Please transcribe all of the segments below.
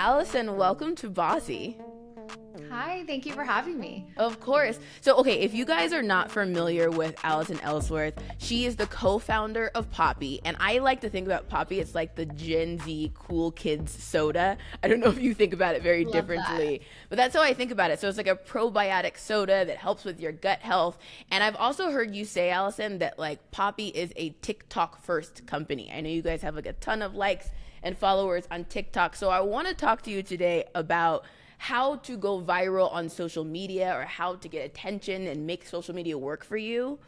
Allison, welcome to Bossy. Hi, thank you for having me. Of course. So, okay, if you guys are not familiar with Allison Ellsworth, she is the co-founder of Poppi, and I like to think about Poppi, it's like the Gen Z cool kids soda. I don't know if you think about it very Love differently, that. but that's how I think about it. So it's like a probiotic soda that helps with your gut health. And I've also heard you say, Allison, that like Poppi is a TikTok first company. I know you guys have like a ton of likes and followers on TikTok. So I want to talk to you today about how to go viral on social media or how to get attention and make social media work for you.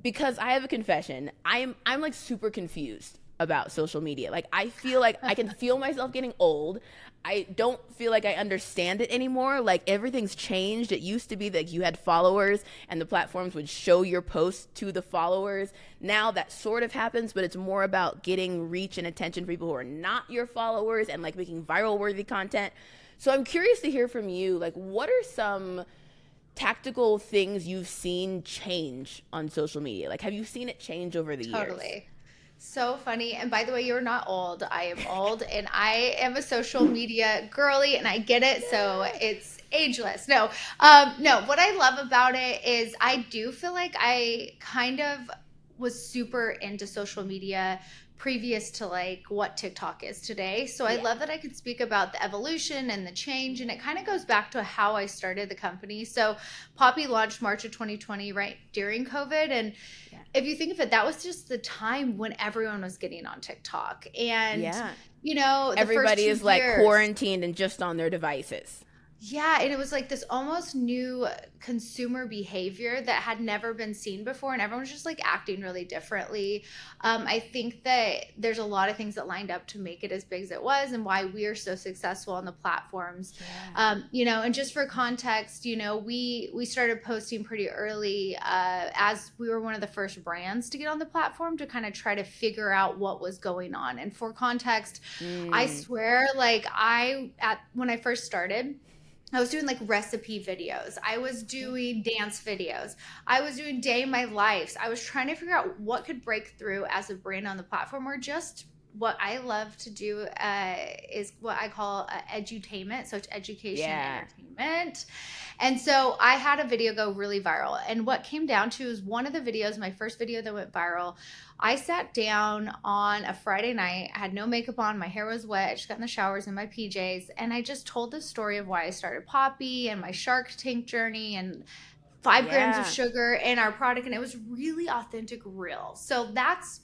Because I have a confession. I'm like super confused about social media. Like I feel like I can feel myself getting old. I don't feel like I understand it anymore. Like everything's changed. It used to be that you had followers and the platforms would show your posts to the followers. Now that sort of happens, but it's more about getting reach and attention for people who are not your followers and like making viral worthy content. So I'm curious to hear from you, like what are some tactical things you've seen change on social media? Like have you seen it change over the years? Totally. So funny. And by the way, you're not old. I am old and I am a social media girly and I get it. So it's ageless. No, what I love about it is I do feel like I kind of was super into social media previous to like what TikTok is today. So I Yeah. love that I could speak about the evolution and the change. And it kind of goes back to how I started the company. So Poppy launched March of 2020, right during COVID. And Yeah. if you think of it, that was just the time when everyone was getting on TikTok. And, Yeah. the first Everybody two is like years. quarantined and just on their devices. Yeah, and it was like this almost new consumer behavior that had never been seen before, and everyone was just like acting really differently. I think that there's a lot of things that lined up to make it as big as it was, and why we are so successful on the platforms. Yeah. And just for context, we started posting pretty early, as we were one of the first brands to get on the platform to kind of try to figure out what was going on. And for context, I Mm. swear, like when I first started. I was doing like recipe videos. I was doing dance videos. I was doing day in my lives. I was trying to figure out what could break through as a brand on the platform, or just what I love to do is what I call edutainment. So it's education, Yeah. entertainment. And so I had a video go really viral. And what came down to is one of the videos, my first video that went viral, I sat down on a Friday night. I had no makeup on. My hair was wet. I just got in the showers in my PJs. And I just told the story of why I started Poppy and my Shark Tank journey and 5 grams of Yeah. sugar in our product. And it was really authentic, real. So that's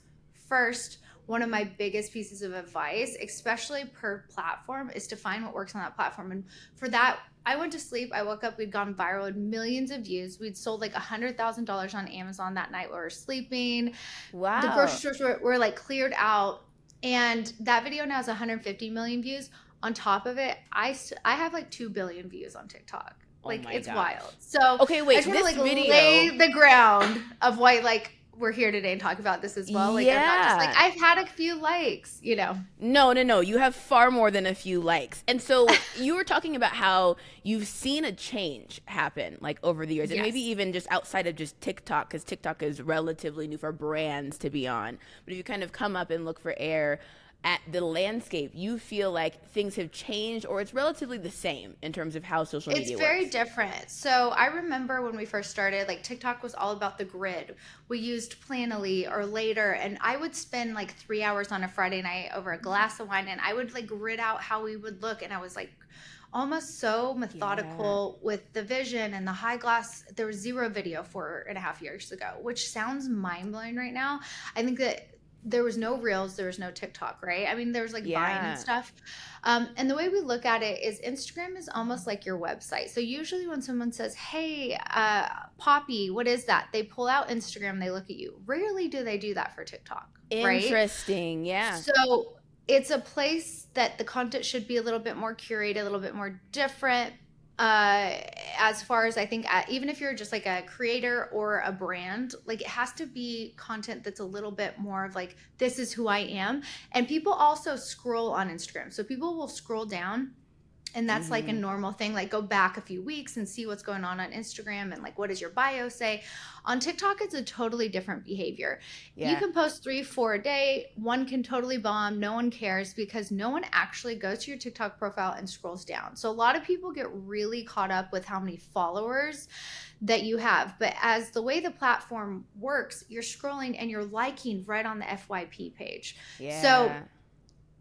first one of my biggest pieces of advice, especially per platform, is to find what works on that platform. And for that, I went to sleep. I woke up. We'd gone viral, with millions of views. We'd sold like $100,000 on Amazon that night while we were sleeping. The grocery Wow. stores were like cleared out. And that video now has 150 million views. On top of it, I have like 2 billion views on TikTok. Oh Like, my it's gosh. wild. So I Okay, wait, just want to this like lay video. the ground of why like we're here today and talk about this as well. Like, I'm not just like, Yeah. I've had a few likes. No, no, no. You have far more than a few likes. And so you were talking about how you've seen a change happen like over the years and maybe Yes. even just outside of just TikTok, because TikTok is relatively new for brands to be on. But if you kind of come up and look for air at the landscape, you feel like things have changed or it's relatively the same in terms of how social It's media very works. different. So I remember when we first started, like TikTok was all about the grid. We used Planoly or later, and I would spend like 3 hours on a Friday night over a glass of wine, and I would like grid out how we would look. And I was like almost so Yeah. methodical with the vision and the high gloss. There was zero video 4.5 years ago, which sounds mind blowing right now. I think that there was no reels, there was no TikTok, right? I mean, there was like Vine and Yeah. stuff. And the way we look at it is Instagram is almost like your website. So usually when someone says, "Hey, Poppy, what is that?" They pull out Instagram, they look at you. Rarely do they do that for TikTok, right? Interesting. Yeah. So it's a place that the content should be a little bit more curated, a little bit more different. As far as I think, even if you're just like a creator or a brand, like it has to be content that's a little bit more of like, this is who I am. And people also scroll on Instagram. So people will scroll down And that's like a normal thing. Like go back a few weeks and see what's going on Instagram and like what does your bio say. On TikTok, it's a totally different behavior. You Yeah. can post 3-4 a day. One can totally bomb. No one cares because no one actually goes to your TikTok profile and scrolls down. So a lot of people get really caught up with how many followers that you have. But as the way the platform works, you're scrolling and you're liking right on the FYP page. Yeah. So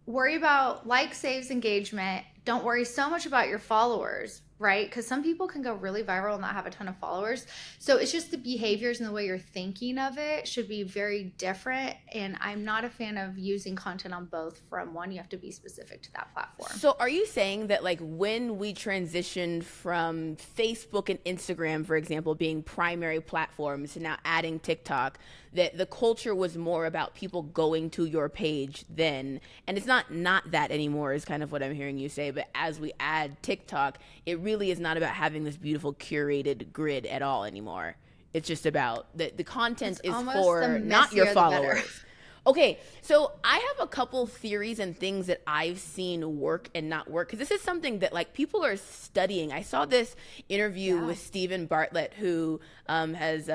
worry about like, saves, engagement. Don't worry so much about your followers, right? Because some people can go really viral and not have a ton of followers. So it's just the behaviors and the way you're thinking of it should be very different. And I'm not a fan of using content on both from one. You have to be specific to that platform. So are you saying that like when we transitioned from Facebook and Instagram, for example, being primary platforms to now adding TikTok, that the culture was more about people going to your page then, and it's not that anymore is kind of what I'm hearing you say, but as we add TikTok, it really is not about having this beautiful curated grid at all anymore. It's just about the content is for not your followers. Okay, so I have a couple theories and things that I've seen work and not work, because this is something that like people are studying. I saw this interview with Stephen Bartlett, who has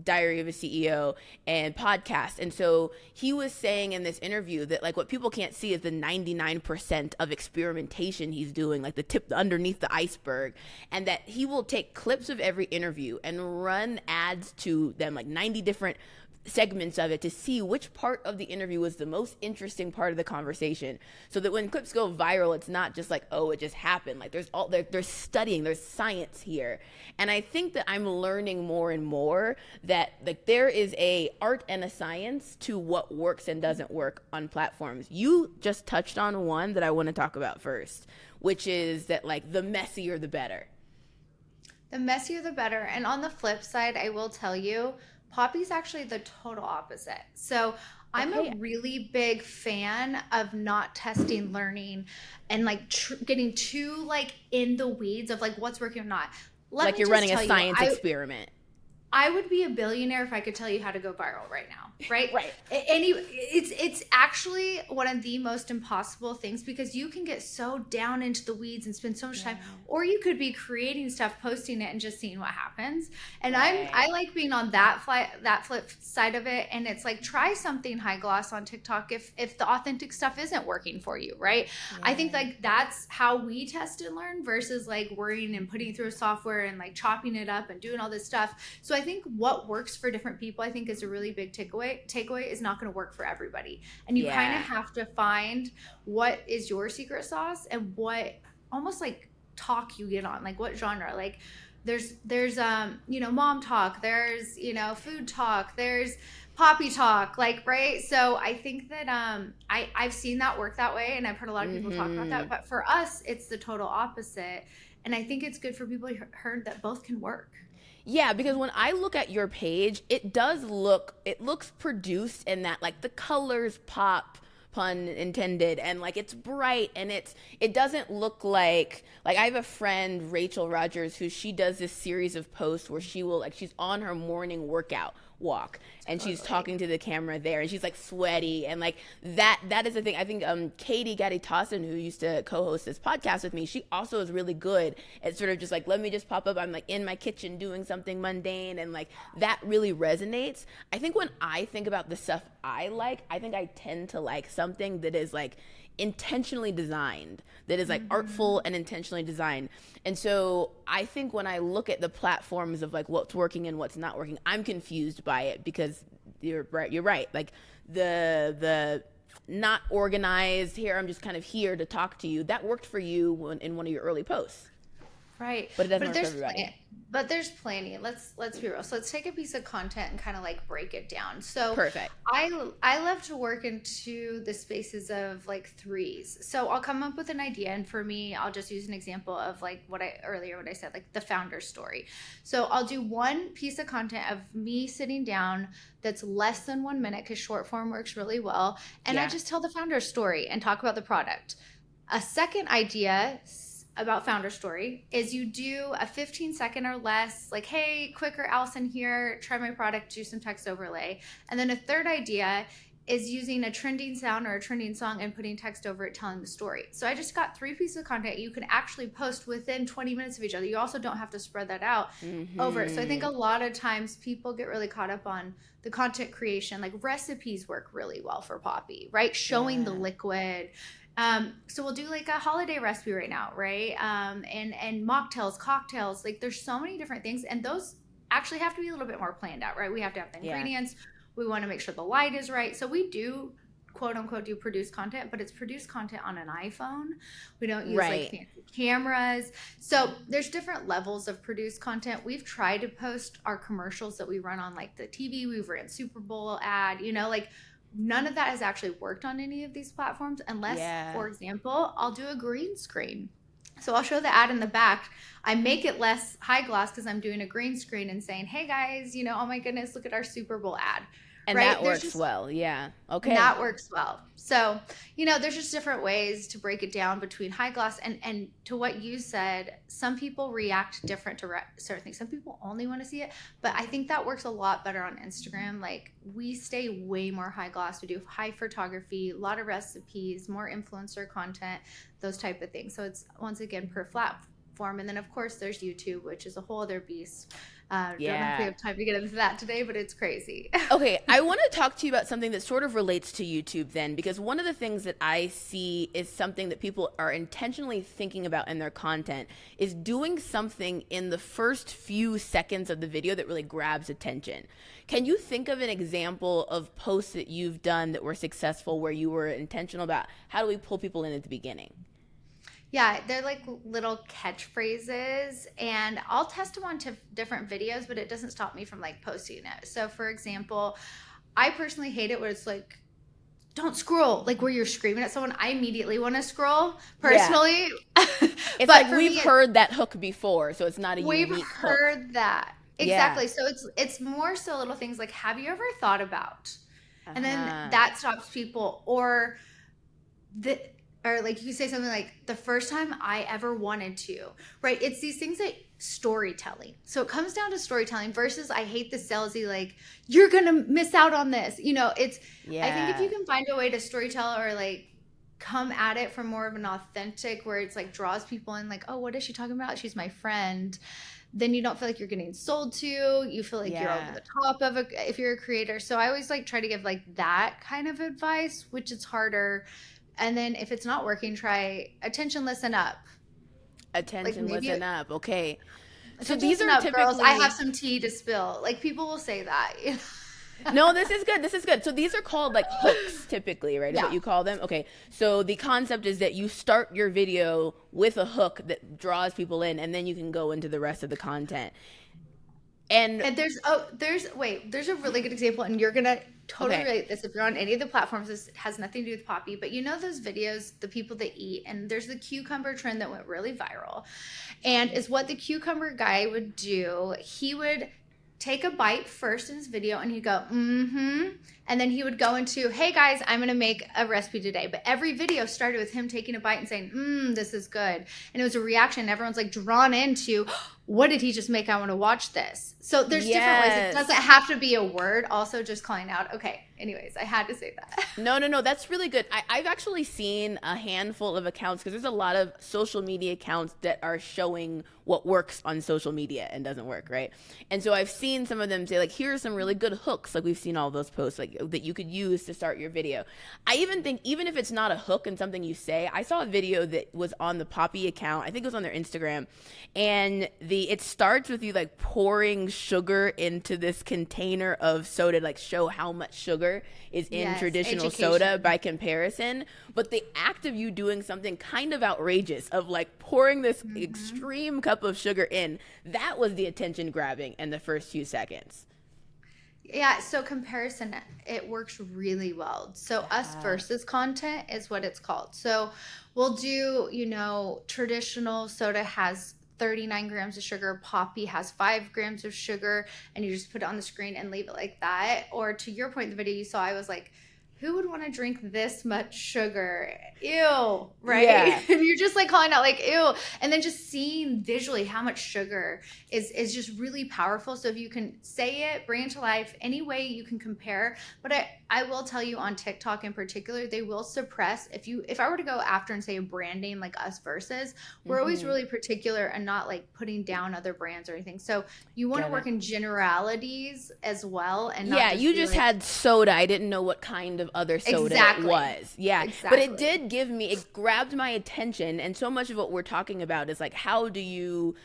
Diary of a CEO and podcast. And so he was saying in this interview that like what people can't see is the 99% of experimentation he's doing, like the tip underneath the iceberg, and that he will take clips of every interview and run ads to them, like 90 different segments of it, to see which part of the interview was the most interesting part of the conversation, so that when clips go viral, it's not just like, oh, it just happened. Like there's studying, there's science here. And I think that I'm learning more and more that like there is a art and a science to what works and doesn't work on platforms. You just touched on one that I want to talk about first, which is that like the messier the better. The messier the better. And on the flip side, I will tell you, Poppy's actually the total opposite. So I'm a really big fan of not testing, learning, and like getting too like in the weeds of like what's working or not. Like you're running a science experiment. I would be a billionaire if I could tell you how to go viral right now, right? Right. It's actually one of the most impossible things, because you can get so down into the weeds and spend so much time, or you could be creating stuff, posting it, and just seeing what happens. And I like being on that flip side of it. And it's like, try something high gloss on TikTok if the authentic stuff isn't working for you, right? Yeah. I think like that's how we test and learn versus like worrying and putting through a software and like chopping it up and doing all this stuff. So I think what works for different people, I think, is a really big takeaway is not going to work for everybody. And you kind of have to find what is your secret sauce and what almost like talk you get on, like what genre. Like there's mom talk, there's food talk, there's Poppi talk, like, right? So I think that I've seen that work that way, and I've heard a lot of people talk about that, but for us it's the total opposite. And I think it's good for people who heard that both can work. Yeah, because when I look at your page, it looks produced, in that like the colors pop, pun intended, and like it's bright, and it doesn't look like I have a friend, Rachel Rogers, who she does this series of posts where she will like, she's on her morning workout walk and she's talking to the camera there, and she's like sweaty, and like that is the thing. I think Katie Gaddy-Tossin, who used to co-host this podcast with me, she also is really good at sort of just like, let me just pop up, I'm like in my kitchen doing something mundane, and like that really resonates. I think when I think about the stuff I like, I think I tend to like something that is like intentionally designed, that is like artful and intentionally designed. And so I think when I look at the platforms of like what's working and what's not working, I'm confused by it, because you're right. Like the not organized, here I'm just kind of here to talk to you, that worked for you in one of your early posts. Right. But it doesn't work for everybody. But there's plenty. Let's be real. So let's take a piece of content and kind of like break it down. So perfect. I love to work into the spaces of like threes. So I'll come up with an idea, and for me, I'll just use an example of like what I said, like the founder story. So I'll do one piece of content of me sitting down that's less than 1 minute, because short form works really well. And I just tell the founder story and talk about the product. A second idea about founder story is you do a 15-second or less, like, hey, quicker, Allison here, try my product, do some text overlay. And then a third idea is using a trending sound or a trending song and putting text over it telling the story. So I just got 3 pieces of content you can actually post within 20 minutes of each other. You also don't have to spread that out over it. So I think a lot of times people get really caught up on the content creation. Like recipes work really well for Poppi, right? Showing the liquid. So we'll do like a holiday recipe right now, right? And mocktails, cocktails, like there's so many different things, and those actually have to be a little bit more planned out, right? We have to have the ingredients. We want to make sure the light is right. So we do, quote unquote, do produce content, but it's produced content on an iPhone. We don't use like fancy cameras. So there's different levels of produced content. We've tried to post our commercials that we run on like the TV. We've ran Super Bowl ad, you know, like none of that has actually worked on any of these platforms unless, for example, I'll do a green screen. So I'll show the ad in the back. I make it less high gloss because I'm doing a green screen and saying, hey guys, you know, oh my goodness, look at our Super Bowl ad. And that works well. Yeah. Okay. That works well. So, you know, there's just different ways to break it down between high gloss and to what you said, some people react different to certain things. Some people only want to see it, but I think that works a lot better on Instagram. Like we stay way more high gloss. We do high photography, a lot of recipes, more influencer content, those type of things. So it's once again per platform. And then of course there's YouTube, which is a whole other beast. Don't know if we have time to get into that today, but it's crazy. Okay, I want to talk to you about something that sort of relates to YouTube then, because one of the things that I see is something that people are intentionally thinking about in their content is doing something in the first few seconds of the video that really grabs attention. Can you think of an example of posts that you've done that were successful where you were intentional about how do we pull people in at the beginning? Yeah, they're like little catchphrases, and I'll test them on different videos, but it doesn't stop me from like posting it. So for example, I personally hate it when it's like, don't scroll, like where you're screaming at someone. I immediately want to scroll personally. Yeah. It's like we've heard that hook before, so it's not a unique hook. We've heard that. Exactly. So it's more so little things like, have you ever thought about? And then that stops people. Or like you say something like, the first time I ever wanted to, right? It's these things that storytelling. So it comes down to storytelling versus I hate the salesy, like, you're going to miss out on this. You know, I think if you can find a way to storytell or like come at it from more of an authentic where it's like draws people in like, oh, what is she talking about? She's my friend. Then you don't feel like you're getting sold to. You feel like you're over the top of if you're a creator. So I always like try to give like that kind of advice, which is harder. And then if it's not working, try attention, listen up. Attention, like listen up. Okay. So these are typically, girls, I have some tea to spill. Like people will say that. No, this is good. This is good. So these are called like hooks typically, right? Is what you call them? Okay. So the concept is that you start your video with a hook that draws people in, and then you can go into the rest of the content. And there's a really good example, and you're gonna totally relate this if you're on any of the platforms. This has nothing to do with Poppi, but you know those videos, the people that eat, and there's the cucumber trend that went really viral, and is what the cucumber guy would do. He would take a bite first in his video, and he'd go, and then he would go into, hey guys, I'm gonna make a recipe today. But every video started with him taking a bite and saying, this is good. And it was a reaction. Everyone's like drawn into, what did he just make? I want to watch this. So there's different ways. It doesn't have to be a word. Also just calling out. Okay. Anyways, I had to say that. No. That's really good. I've actually seen a handful of accounts because there's a lot of social media accounts that are showing what works on social media and doesn't work, right? And so I've seen some of them say like, here are some really good hooks. Like we've seen all those posts like that you could use to start your video. I even think, even if it's not a hook and something you say, I saw a video that was on the Poppi account. I think it was on their Instagram, and it starts with you like pouring sugar into this container of soda, like show how much sugar is in traditional soda by comparison. But the act of you doing something kind of outrageous of like pouring this extreme cup of sugar in, that was the attention grabbing in the first few seconds. Yeah, so comparison, it works really well. So us versus content is what it's called. So we'll do, traditional soda has 39 grams of sugar, Poppi has 5 grams of sugar, and you just put it on the screen and leave it like that. Or to your point, the video you saw, I was like, who would want to drink this much sugar? Ew, right? Yeah. And you're just like calling out like, ew. And then just seeing visually how much sugar is just really powerful. So if you can say it, bring it to life, any way you can compare. But I will tell you on TikTok in particular, they will suppress, if I were to go after and say a brand name like Us Versus, we're always really particular and not like putting down other brands or anything. So you want to work in generalities as well. And not you just had soda. I didn't know what kind of other soda it was. Yeah. But it did it grabbed my attention. And so much of what we're talking about is like, how do you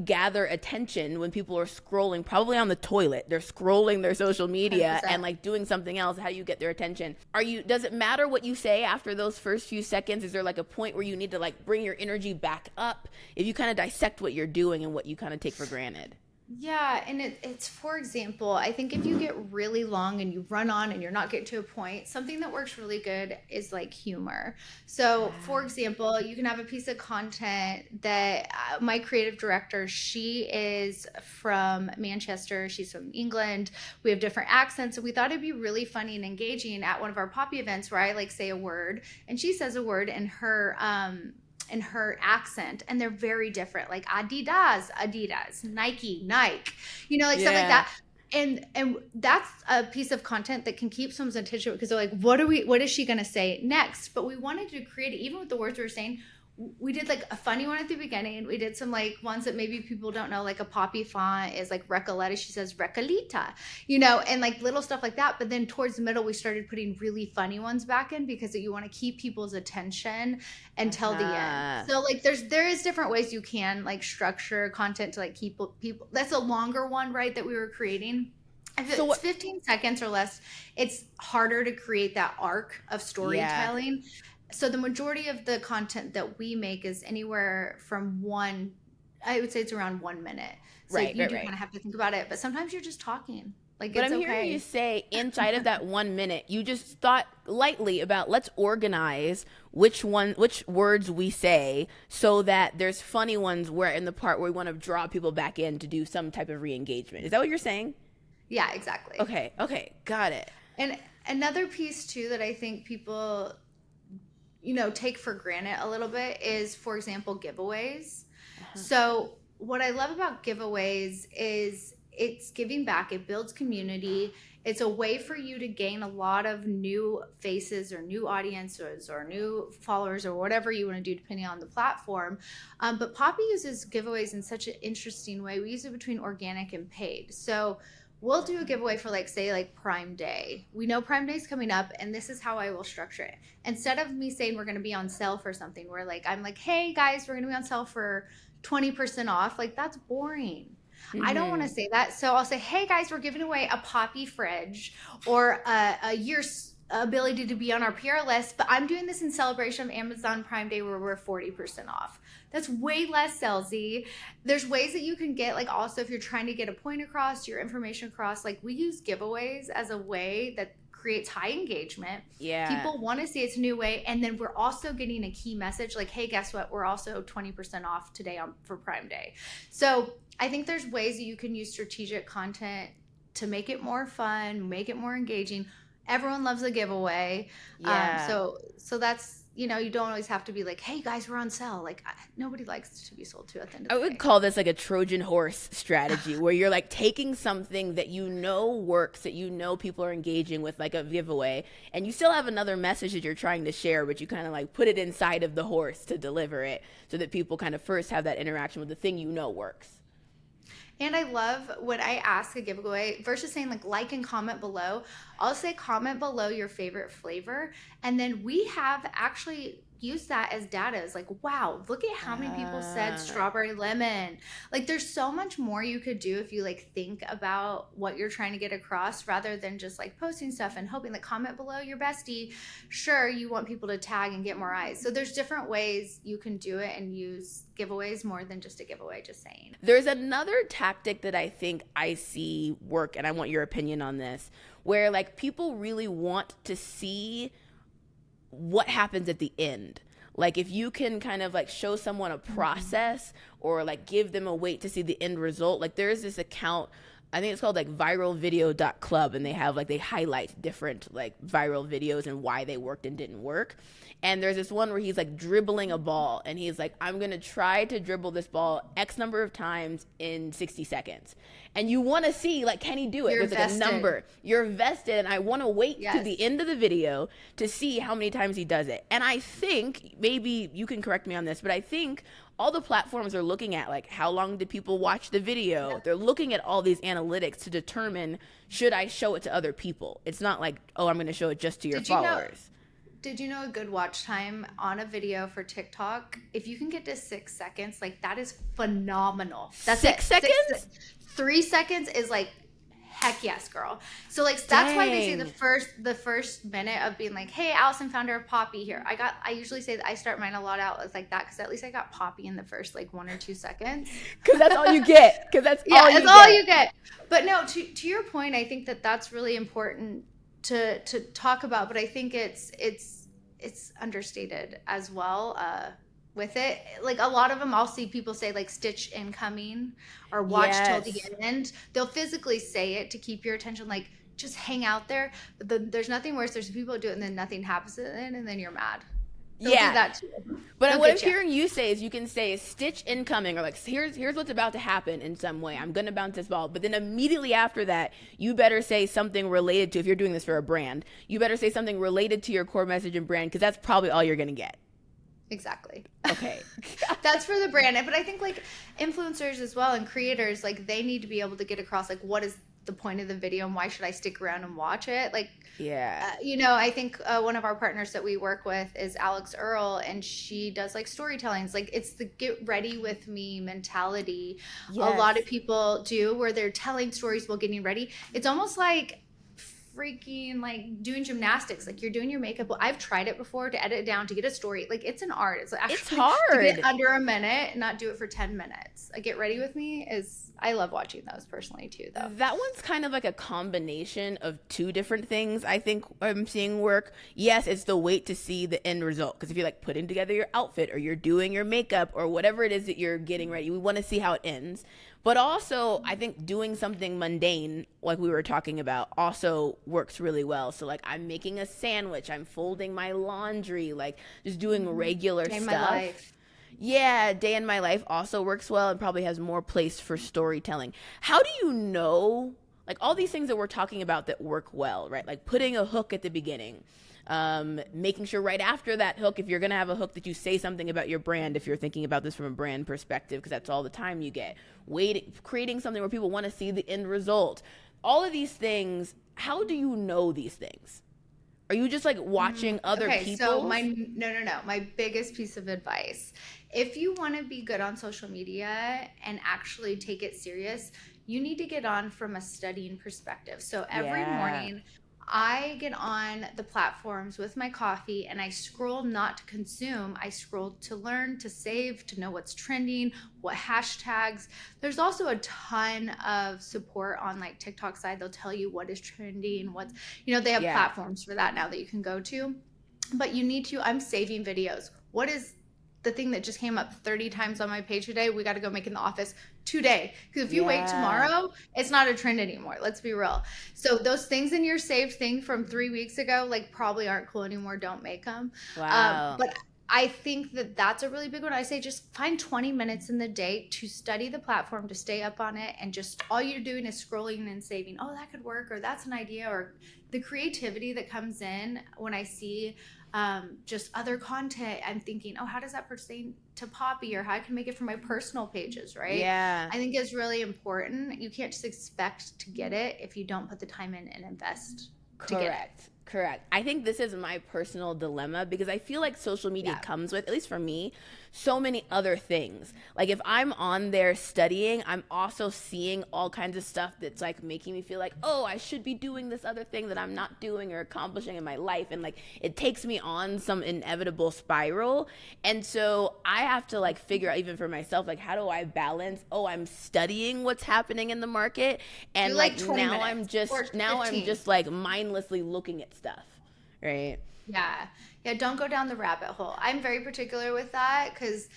gather attention when people are scrolling, probably on the toilet? They're scrolling their social media 100%. And like doing something else. How do you get their attention? Does it matter what you say after those first few seconds? Is there like a point where you need to like bring your energy back up if you kind of dissect what you're doing and what you kind of take for granted? Yeah, and it's for example, I think if you get really long and you run on and you're not getting to a point, something that works really good is like humor. So for example, you can have a piece of content that my creative director, she is from Manchester, she's from England, we have different accents, and we thought it'd be really funny and engaging at one of our Poppi events where I like say a word and she says a word in her accent, and they're very different, like Adidas, Nike, you know, like stuff like that. And that's a piece of content that can keep someone's attention because they're like, what is she going to say next? But we wanted to create it, even with the words we were saying. We did like a funny one at the beginning. We did some like ones that maybe people don't know, like a Poppi font is like Recoleta. She says Recolita, you know, and like little stuff like that. But then towards the middle, we started putting really funny ones back in because you want to keep people's attention until the end. So like there is different ways you can like structure content to like keep people. That's a longer one, right, that we were creating. If it's 15 seconds or less, it's harder to create that arc of storytelling. Yeah. So the majority of the content that we make is anywhere from I would say it's around 1 minute. So you do kind of have to think about it. But sometimes you're just talking. Like, but I'm hearing you say inside of that 1 minute, you just thought lightly about let's organize which words we say so that there's funny ones where in the part where we want to draw people back in to do some type of re-engagement. Is that what you're saying? Yeah, exactly. Okay, got it. And another piece too that I think people take for granted a little bit is, for example, giveaways. So what I love about giveaways is it's giving back. It builds community. It's a way for you to gain a lot of new faces or new audiences or new followers or whatever you want to do depending on the platform. But Poppi uses giveaways in such an interesting way. We use it between organic and paid. So we'll do a giveaway for say Prime Day. We know Prime Day is coming up, and this is how I will structure it. Instead of me saying we're going to be on sale for something, I'm like, hey guys, we're going to be on sale for 20% off. Like, that's boring. I don't want to say that. So I'll say, hey guys, we're giving away a Poppi fridge or a year's ability to be on our PR list, but I'm doing this in celebration of Amazon Prime Day where we're 40% off. That's way less salesy. There's ways that you can get, like, also if you're trying to get a point across, your information across, like, we use giveaways as a way that creates high engagement. Yeah. People want to see it's a new way. And then we're also getting a key message like, hey, guess what? We're also 20% off today for Prime Day. So I think there's ways that you can use strategic content to make it more fun, make it more engaging. Everyone loves a giveaway. Yeah. So that's, you don't always have to be like, hey guys, we're on sale. Like, nobody likes to be sold to at the end of the day. I would call this like a Trojan horse strategy where you're like taking something that works, that people are engaging with, like a giveaway, and you still have another message that you're trying to share, but you kind of like put it inside of the horse to deliver it so that people kind of first have that interaction with the thing works. And I love when I ask a giveaway versus saying like and comment below. I'll say comment below your favorite flavor. And then we have actually used that as data. It's like, wow, look at how many people said strawberry lemon. Like, there's so much more you could do if you like think about what you're trying to get across rather than just like posting stuff and hoping that comment below your bestie. Sure, you want people to tag and get more eyes. So there's different ways you can do it and use giveaways more than just a giveaway, just saying. There's another tactic that I think I see work, and I want your opinion on this, where like people really want to see what happens at the end. Like, if you can kind of like show someone a process or like give them a way to see the end result. Like, there's this account I think it's called like viralvideo.club, and they have like they highlight different like viral videos and why they worked and didn't work. And there's this one where he's like dribbling a ball, and he's like, I'm going to try to dribble this ball X number of times in 60 seconds. And you want to see, like, can he do it? You're There's like vested. a number. You're vested, and I want to wait to Yes. the end of the video to see how many times he does it. And I think, maybe you can correct me on this, but I think all the platforms are looking at, like, how long did people watch the video? Yeah. They're looking at all these analytics to determine, should I show it to other people? It's not like, oh, I'm going to show it just to your followers. Did you know a good watch time on a video for TikTok, if you can get to 6 seconds, like that is phenomenal. That's 6 seconds? 3 seconds is like, heck yes, girl. So like that's why they say the first minute of being like, hey, Allison, founder of Poppi here. I usually say that I start mine a lot out as like that because at least I got Poppi in the first like 1 or 2 seconds. Because that's all you get. Because that's all you get. But no, to your point, I think that that's really important to talk about, but I think it's understated as well with it. Like a lot of them, I'll see people say like stitch incoming or watch till the end. They'll physically say it to keep your attention, like just hang out there. But there's nothing worse. There's people who do it and then nothing happens and then you're mad. They'll do that too. But what I'm hearing you say is you can say stitch incoming, or like here's what's about to happen in some way. I'm gonna bounce this ball, but then immediately after that, you better say something related to, if you're doing this for a brand, you better say something related to your core message and brand, because that's probably all you're gonna get. Exactly. Okay. That's for the brand. But I think like influencers as well and creators, like they need to be able to get across like what is the point of the video and why should I stick around and watch it? Like, I think one of our partners that we work with is Alex Earl, and she does like storytellings. Like it's the get ready with me mentality. Yes. A lot of people do where they're telling stories while getting ready. It's almost like freaking like doing gymnastics. Like you're doing your makeup. Well, I've tried it before to edit it down to get a story. Like it's an art. It's actually it's hard to get under a minute and not do it for 10 minutes. Like get ready with me I love watching those personally too, though. That one's kind of like a combination of two different things I think I'm seeing work. Yes, it's the wait to see the end result. Because if you're like putting together your outfit or you're doing your makeup or whatever it is that you're getting ready, we want to see how it ends. But also, I think doing something mundane, like we were talking about, also works really well. So like I'm making a sandwich, I'm folding my laundry, like just doing regular stuff. My life. Yeah, day in my life also works well and probably has more place for storytelling. How do you know, like all these things that we're talking about that work well, right? Like putting a hook at the beginning, making sure right after that hook, if you're going to have a hook, that you say something about your brand, if you're thinking about this from a brand perspective, because that's all the time you get. Creating something where people want to see the end result. All of these things, how do you know these things? Are you just like watching other people? So my biggest piece of advice, if you want to be good on social media and actually take it serious, you need to get on from a studying perspective. So every morning I get on the platforms with my coffee and I scroll not to consume. I scroll to learn, to save, to know what's trending, what hashtags. There's also a ton of support on like TikTok side. They'll tell you what is trending, they have platforms for that now that you can go to. But you need to, I'm saving videos. What is the thing that just came up 30 times on my page today? We got to go make in the office today. Because if you wait tomorrow, it's not a trend anymore. Let's be real. So those things in your saved thing from 3 weeks ago, like probably aren't cool anymore. Don't make them. Wow. But I think that that's a really big one. I say just find 20 minutes in the day to study the platform, to stay up on it. And just all you're doing is scrolling and saving. Oh, that could work. Or that's an idea. Or the creativity that comes in when I see just other content, I'm thinking, oh, how does that pertain to Poppi, or how I can make it for my personal pages, right? Yeah. I think it's really important. You can't just expect to get it if you don't put the time in and invest to get it. Correct. I think this is my personal dilemma because I feel like social media comes with, at least for me, so many other things. Like if I'm on there studying, I'm also seeing all kinds of stuff that's like making me feel like, oh, I should be doing this other thing that I'm not doing or accomplishing in my life. And like it takes me on some inevitable spiral. And so I have to like figure out, even for myself, like how do I balance, oh, I'm studying what's happening in the market, and like now I'm just like mindlessly looking at stuff, right? Yeah. Yeah, don't go down the rabbit hole. I'm very particular with that because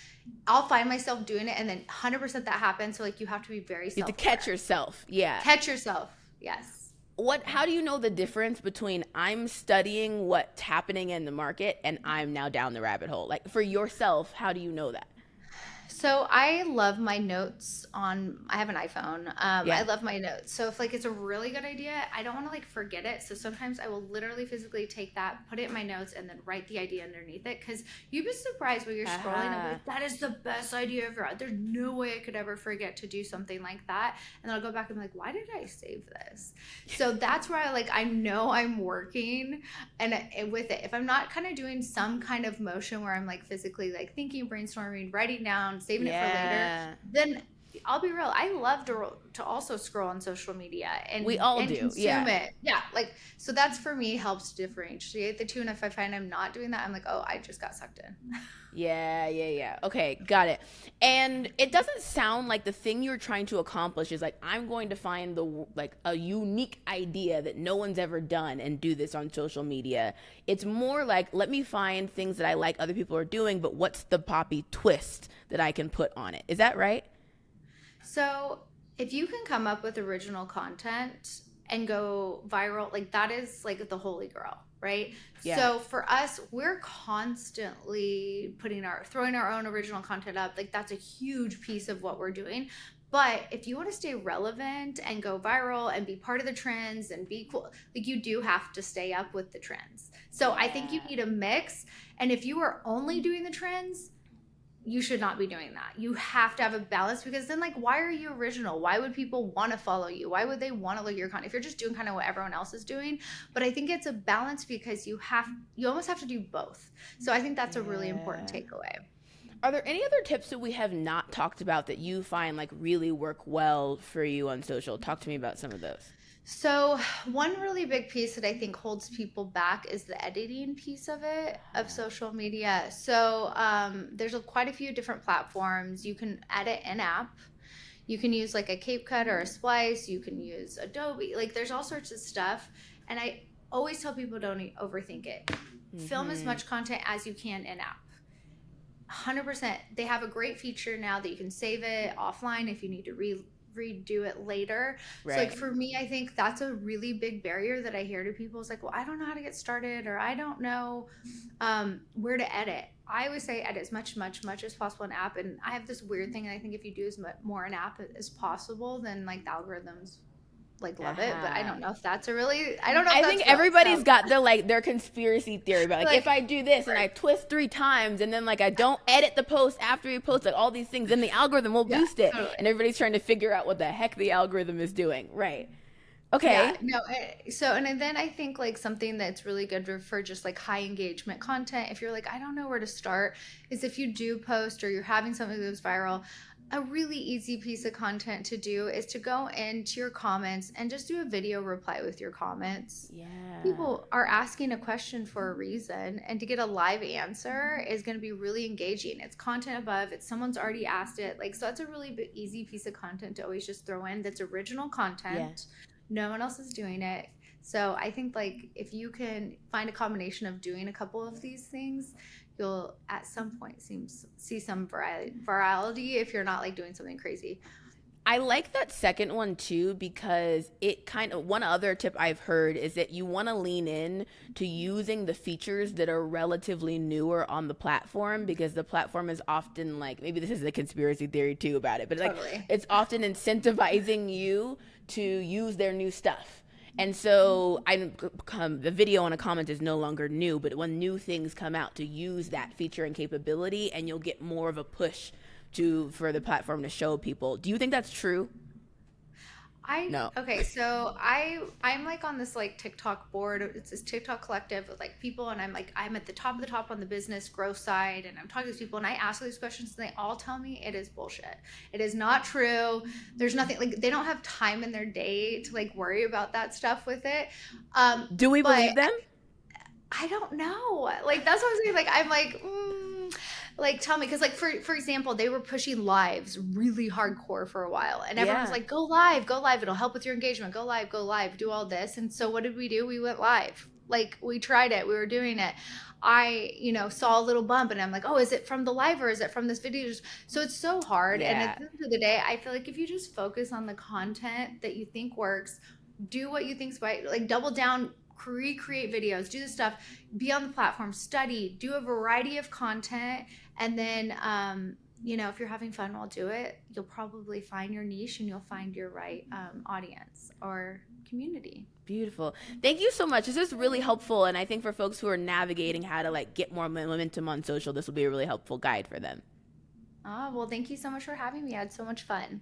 I'll find myself doing it and then 100% that happens. So like you have to be very You have to catch self-aware. yourself. Yeah. Catch yourself. Yes. How do you know the difference between I'm studying what's happening in the market and I'm now down the rabbit hole? Like for yourself, how do you know that? So I love my notes on, I have an iPhone. I Yeah. love my notes. So if like it's a really good idea, I don't want to like forget it. So sometimes I will literally physically take that, put it in my notes, and then write the idea underneath it. Because you'd be surprised when you're scrolling and be Ah. like, that is the best idea ever. There's no way I could ever forget to do something like that. And then I'll go back and be like, why did I save this? So that's where I know I'm working and with it. If I'm not kind of doing some kind of motion where I'm like physically like thinking, brainstorming, writing down, saving it for later, Yeah. then I'll be real. I love to also scroll on social media We all and do. consume Yeah. it. Yeah, like so that's for me helps differentiate the two. And if I find I'm not doing that, I'm like, oh, I just got sucked in. Yeah. Okay, got it. And it doesn't sound like the thing you're trying to accomplish is like I'm going to find like a unique idea that no one's ever done and do this on social media. It's more like let me find things that I like other people are doing, but what's the Poppy twist that I can put on it? Is that right? So if you can come up with original content and go viral, like that is like the holy grail, right? Yeah. So for us, we're constantly throwing our own original content up. Like that's a huge piece of what we're doing. But if you want to stay relevant and go viral and be part of the trends and be cool, like you do have to stay up with the trends. So I think you Yeah. need a mix. And if you are only doing the trends, you should not be doing that. You have to have a balance because then like why are you original? Why would people want to follow you? Why would they want to look at your content if you're just doing kind of what everyone else is doing? But I think it's a balance because you almost have to do both. So I think that's a really important Yeah. takeaway. Are there any other tips that we have not talked about that you find like really work well for you on social? Talk to me about some of those. So one really big piece that I think holds people back is the editing piece of it, of social media. So there's quite a few different platforms. You can edit in app. You can use like a CapCut or a Splice. You can use Adobe. Like there's all sorts of stuff. And I always tell people don't overthink it. Film as much content as you can in app. 100%. They have a great feature now that you can save it offline if you need to redo it later. Right. So like for me, I think that's a really big barrier that I hear to people is like, well, I don't know how to get started or I don't know where to edit. I always say edit as much as possible in app. And I have this weird thing. And I think if you do as much more in app as possible, then like the algorithms like love it. But I don't know if that's I don't know if I that's think real, everybody's so. got their conspiracy theory about like if Like, I do this and I twist 3 times and then like I don't edit the post after you post like all these things, then the algorithm will Yeah, boost it. totally. And everybody's trying to figure out what the heck the algorithm is doing. Right. Okay. Yeah, no, so and then I think like something that's really good for just like high engagement content, if you're like, I don't know where to start, is if you do post or you're having something that goes viral, a really easy piece of content to do is to go into your comments and just do a video reply with your comments. Yeah. People are asking a question for a reason, and to get a live answer is going to be really engaging. It's content above, it's someone's already asked it. Like, so that's a really easy piece of content to always just throw in that's original content. No one else is doing it. So I think like if you can find a combination of doing a couple of these things, you'll at some point see some virality if you're not like doing something crazy. I like that second one too because it one other tip I've heard is that you want to lean in to using the features that are relatively newer on the platform because the platform is often like, maybe this is a conspiracy theory too about it, but Totally. like it's often incentivizing you to use their new stuff. And so the video on a comment is no longer new, but when new things come out, to use that feature and capability, and you'll get more of a push for the platform to show people. Do you think that's true? No. Okay, so I'm like on this like TikTok board. It's this TikTok collective with like people, and I'm at the top of the top on the business growth side, and I'm talking to these people, and I ask these questions, and they all tell me it is bullshit. It is not true. There's nothing, like they don't have time in their day to like worry about that stuff with it. Do we believe them? I don't know. Like that's what I'm saying. Like I'm like. Like tell me, because like for example, they were pushing lives really hardcore for a while, and everyone was like, go live, it'll help with your engagement, go live, do all this. And so what did we do? We went live. like we tried it, we were doing it. I, saw a little bump and I'm like, oh, is it from the live or is it from this video? So it's so hard. And Yeah. at the end of the day, I feel like if you just focus on the content that you think works, do what you think's right, like double down, recreate videos, do the stuff, be on the platform, study, do a variety of content. And then, if you're having fun while do it, you'll probably find your niche and you'll find your right audience or community. Beautiful. Thank you so much. This is really helpful. And I think for folks who are navigating how to like get more momentum on social, this will be a really helpful guide for them. Oh, well, thank you so much for having me. I had so much fun.